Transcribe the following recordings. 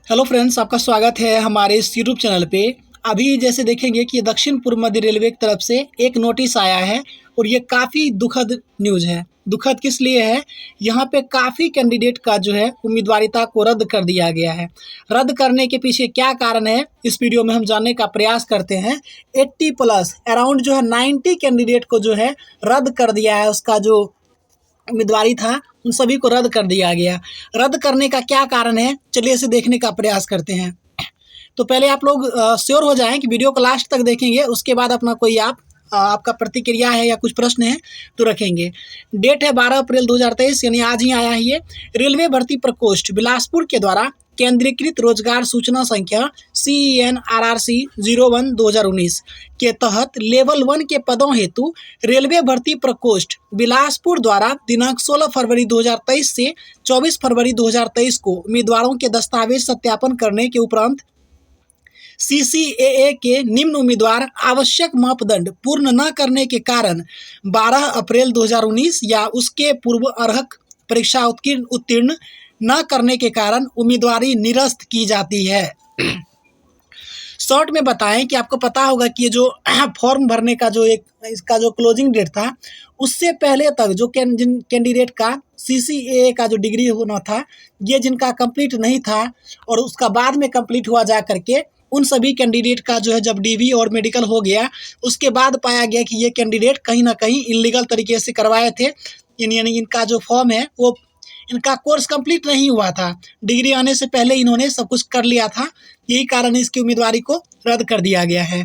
Hello friends, आपका स्वागत है हमारे इस यूट्यूब चैनल पे। अभी जैसे देखेंगे कि दक्षिण पूर्व मध्य रेलवे की तरफ से एक नोटिस आया है और ये काफ़ी दुखद न्यूज़ है। दुखद किस लिए है? यहाँ पे काफ़ी कैंडिडेट का जो है उम्मीदवारिता को रद्द कर दिया गया है। रद्द करने के पीछे क्या कारण है, इस वीडियो में हम जानने का प्रयास करते हैं। 80 प्लस अराउंड जो है 90 कैंडिडेट को जो है रद्द कर दिया है। उसका जो उम्मीदवारी था उन सभी को रद्द कर दिया गया। रद्द करने का क्या कारण है, चलिए इसे देखने का प्रयास करते हैं। तो पहले आप लोग श्योर हो जाएं कि वीडियो को लास्ट तक देखेंगे, उसके बाद अपना कोई आपका प्रतिक्रिया है या कुछ प्रश्न है तो रखेंगे। डेट है 12 अप्रैल 2023, यानी आज ही आया है ये। रेलवे भर्ती प्रकोष्ठ बिलासपुर के द्वारा केंद्रीकृत रोजगार सूचना संख्या CENRRC 01/2019 के तहत लेवल 1 के पदों हेतु रेलवे भर्ती प्रकोष्ठ बिलासपुर द्वारा दिनांक 16 फरवरी 2023 से 24 फरवरी 2023 को उम्मीदवारों के दस्तावेज सत्यापन करने के उपरांत CCAA के निम्न उम्मीदवार आवश्यक मापदंड पूर्ण न करने के कारण 12 अप्रैल 2019 या उसके पूर्व अर्हक परीक्षा उत्तीर्ण न करने के कारण उम्मीदवारी निरस्त की जाती है। शॉर्ट में बताएं कि आपको पता होगा कि ये जो फॉर्म भरने का जो इसका जो क्लोजिंग डेट था, उससे पहले तक जो जिन कैंडिडेट का CCAA का जो डिग्री होना था, ये जिनका कंप्लीट नहीं था और उसका बाद में कंप्लीट हुआ जा करके, उन सभी कैंडिडेट का जो है जब DV और मेडिकल हो गया, उसके बाद पाया गया कि ये कैंडिडेट कहीं ना कहीं इलीगल तरीके से करवाए थे। यानी इनका जो फॉर्म है वो इनका कोर्स कंप्लीट नहीं हुआ था, डिग्री आने से पहले इन्होंने सब कुछ कर लिया था। यही कारण इसकी उम्मीदवारी को रद्द कर दिया गया है।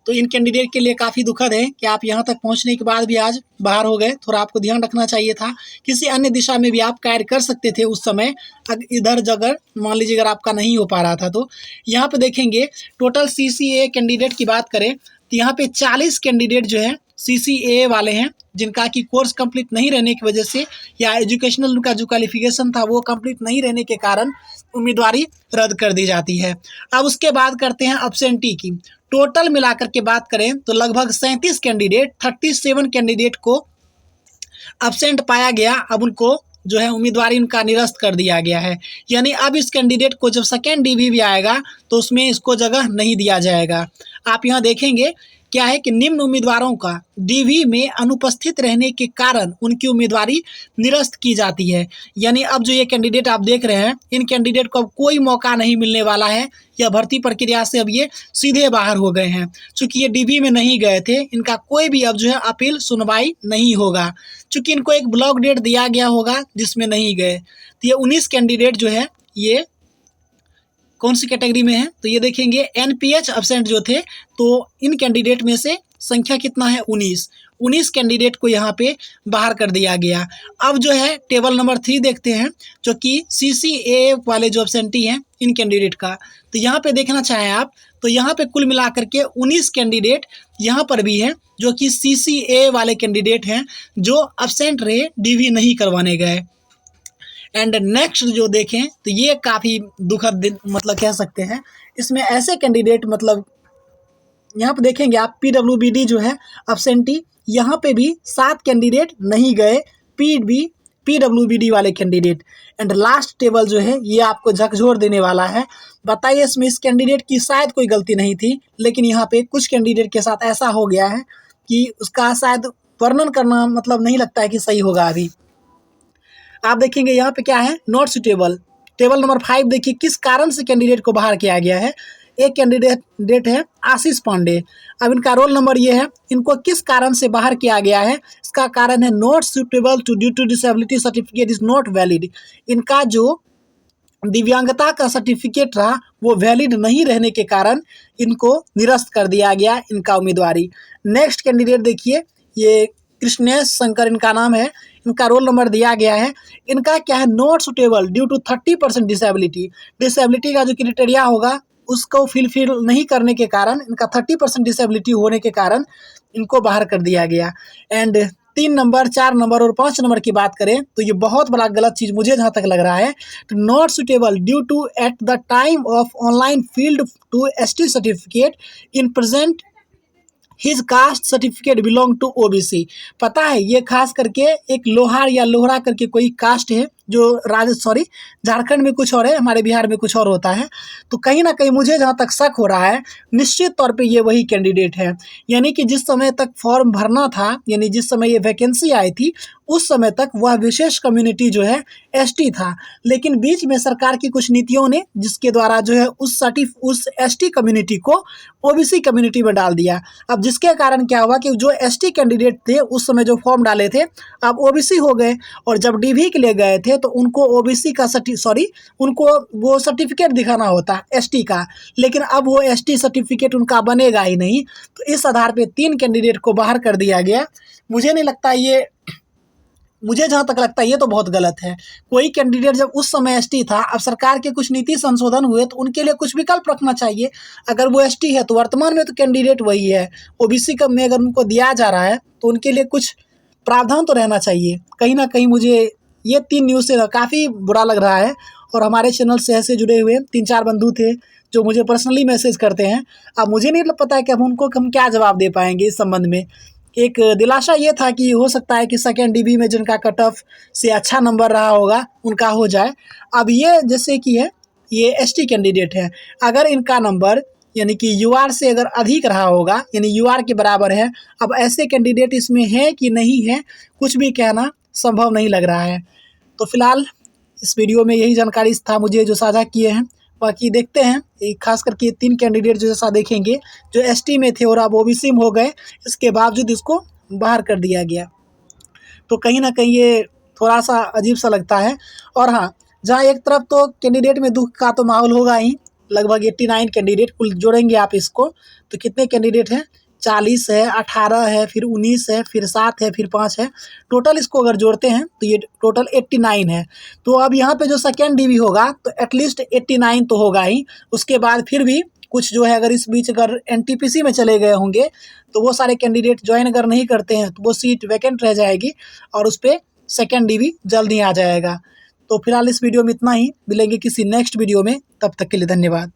तो इन कैंडिडेट के लिए काफ़ी दुखद है कि आप यहाँ तक पहुँचने के बाद भी आज बाहर हो गए। थोड़ा आपको ध्यान रखना चाहिए था, किसी अन्य दिशा में भी आप कार्य कर सकते थे उस समय। इधर जगह मान लीजिए अगर आपका नहीं हो पा रहा था तो यहाँ पे देखेंगे टोटल CCAA कैंडिडेट की बात करें तो यहाँ पे 40 कैंडिडेट जो है CCAA वाले हैं, जिनका कि कोर्स कंप्लीट नहीं रहने की वजह से या एजुकेशनल उनका जो क्वालिफिकेशन था वो कंप्लीट नहीं रहने के कारण उम्मीदवारी रद्द कर दी जाती है। अब उसके बाद करते हैं अब्सेंटी की। टोटल मिलाकर के बात करें तो लगभग 37 कैंडिडेट 37 कैंडिडेट को अब्सेंट पाया गया। अब उनको जो है उम्मीदवारी उनका निरस्त कर दिया गया है। यानी अब इस कैंडिडेट को जब सेकेंड DV भी आएगा तो उसमें इसको जगह नहीं दिया जाएगा। आप यहाँ देखेंगे क्या है कि निम्न उम्मीदवारों का DV में अनुपस्थित रहने के कारण उनकी उम्मीदवारी निरस्त की जाती है। यानी अब जो ये कैंडिडेट आप देख रहे हैं, इन कैंडिडेट को अब कोई मौका नहीं मिलने वाला है। यह भर्ती प्रक्रिया से अब ये सीधे बाहर हो गए हैं। चूँकि ये DV में नहीं गए थे, इनका कोई भी अब जो है अपील सुनवाई नहीं होगा। चूँकि इनको एक ब्लॉक डेट दिया गया होगा जिसमें नहीं गए। तो ये 19 कैंडिडेट जो है ये कौन सी कैटेगरी में है तो ये देखेंगे NPH अब्सेंट जो थे, तो इन कैंडिडेट में से संख्या कितना है 19 कैंडिडेट को यहाँ पे बाहर कर दिया गया। अब जो है टेबल नंबर 3 देखते हैं, जो कि CCAA वाले जो अब्सेंटी हैं इन कैंडिडेट का। तो यहाँ पे देखना चाहें आप तो यहाँ पे कुल मिलाकर के 19 कैंडिडेट यहाँ पर भी हैं जो कि CCAA वाले कैंडिडेट हैं जो अब्सेंट रहे, DV नहीं करवाने गए। एंड नेक्स्ट जो देखें तो ये काफ़ी दुखद मतलब कह सकते हैं। इसमें ऐसे कैंडिडेट मतलब यहाँ पे देखेंगे आप PWBD जो है अब्सेंटी, यहाँ पे भी 7 कैंडिडेट नहीं गए, PWBD वाले कैंडिडेट। एंड लास्ट टेबल जो है ये आपको झकझोर देने वाला है। बताइए इसमें इस कैंडिडेट की शायद कोई गलती नहीं थी, लेकिन यहाँ पे कुछ कैंडिडेट के साथ ऐसा हो गया है कि उसका शायद वर्णन करना मतलब नहीं लगता है कि सही होगा। अभी आप देखेंगे यहाँ पे क्या है, नॉट सुटेबल। टेबल नंबर 5 देखिए किस कारण से कैंडिडेट को बाहर किया गया है। एक कैंडिडेट है आशीष पांडे। अब इनका रोल नंबर ये है, इनको किस कारण से बाहर किया गया है। इसका कारण है not suitable to due to disability certificate is not valid. इनका जो दिव्यांगता का सर्टिफिकेट रहा वो वैलिड नहीं रहने के कारण इनको निरस्त कर दिया गया इनका उम्मीदवारी। नेक्स्ट कैंडिडेट देखिए, ये कृष्णेश शंकर इनका नाम है, इनका रोल नंबर दिया गया है। इनका क्या है, not suitable due to 30% disability का जो क्राइटेरिया होगा उसको फिल नहीं करने के कारण, इनका 30% डिसेबिलिटी होने के कारण इनको बाहर कर दिया गया। एंड 3 नंबर 4 नंबर और 5 नंबर की बात करें तो ये बहुत बड़ा गलत चीज़ मुझे जहाँ तक लग रहा है। तो not suitable due to at the time of online field to ST certificate in present his caste certificate belong to OBC। पता है ये खास करके एक लोहार या लोहरा करके कोई कास्ट है झारखंड में कुछ और है, हमारे बिहार में कुछ और होता है। तो कहीं ना कहीं मुझे जहाँ तक शक हो रहा है, निश्चित तौर पे ये वही कैंडिडेट है। यानी कि जिस समय तक फॉर्म भरना था, यानी जिस समय ये वैकेंसी आई थी, उस समय तक वह विशेष कम्युनिटी जो है एसटी था। लेकिन बीच में सरकार की कुछ नीतियों ने, जिसके द्वारा जो है उस एसटी कम्युनिटी को ओबीसी कम्युनिटी में डाल दिया। अब जिसके कारण क्या हुआ कि जो एसटी कैंडिडेट थे उस समय जो फॉर्म डाले थे, अब ओबीसी हो गए। और जब डीवी के लिए गए थे तो उनको ओबीसी का उनको वो सर्टिफिकेट दिखाना होता एसटी का, लेकिन अब वो एसटी सर्टिफिकेट उनका बनेगा ही नहीं। तो इस आधार पे 3 कैंडिडेट को बाहर कर दिया गया। मुझे जहाँ तक लगता है ये तो बहुत गलत है। कोई कैंडिडेट जब उस समय एसटी था, अब सरकार के कुछ नीति संशोधन हुए तो उनके लिए कुछ विकल्प रखना चाहिए। अगर वो एसटी है तो वर्तमान में तो कैंडिडेट वही है। ओबीसी का में अगर उनको दिया जा रहा है तो उनके लिए कुछ प्रावधान तो रहना चाहिए। कहीं ना कहीं मुझे ये 3 न्यूज़ से काफ़ी बुरा लग रहा है। और हमारे चैनल से ऐसे जुड़े हुए 3-4 बंधु थे जो मुझे पर्सनली मैसेज करते हैं। अब मुझे नहीं पता है कि हम क्या जवाब दे पाएंगे इस संबंध में। एक दिलासा ये था कि हो सकता है कि सेकेंड डीबी में जिनका कट ऑफ से अच्छा नंबर रहा होगा उनका हो जाए। अब ये जैसे कि है, ये एसटी कैंडिडेट है, अगर इनका नंबर यानी कि यूआर से अगर अधिक रहा होगा, यानी यूआर के बराबर है, अब ऐसे कैंडिडेट इसमें है कि नहीं है, कुछ भी कहना संभव नहीं लग रहा है। तो फिलहाल इस वीडियो में यही जानकारी था मुझे जो साझा किए हैं। बाकी देखते हैं, खास करके 3 कैंडिडेट जो जैसा देखेंगे जो एसटी में थे और अब ओबीसी में हो गए, इसके बावजूद इसको बाहर कर दिया गया। तो कहीं ना कहीं ये थोड़ा सा अजीब सा लगता है। और हाँ, जहाँ एक तरफ तो कैंडिडेट में दुख का तो माहौल होगा ही, लगभग 89 कैंडिडेट कुल जोड़ेंगे आप इसको तो कितने कैंडिडेट हैं, 40 है, 18 है, फिर 19 है, फिर 7 है, फिर 5 है। टोटल इसको अगर जोड़ते हैं तो ये टोटल 89 है। तो अब यहाँ पे जो सेकेंड डीवी होगा तो एटलीस्ट 89 तो होगा ही। उसके बाद फिर भी कुछ जो है, अगर इस बीच अगर एनटीपीसी में चले गए होंगे तो वो सारे कैंडिडेट ज्वाइन अगर नहीं करते हैं तो वो सीट वैकेंट रह जाएगी और उस पर सेकेंड डीवी जल्द ही आ जाएगा। तो फिलहाल इस वीडियो में इतना ही, मिलेंगे किसी नेक्स्ट वीडियो में, तब तक के लिए धन्यवाद।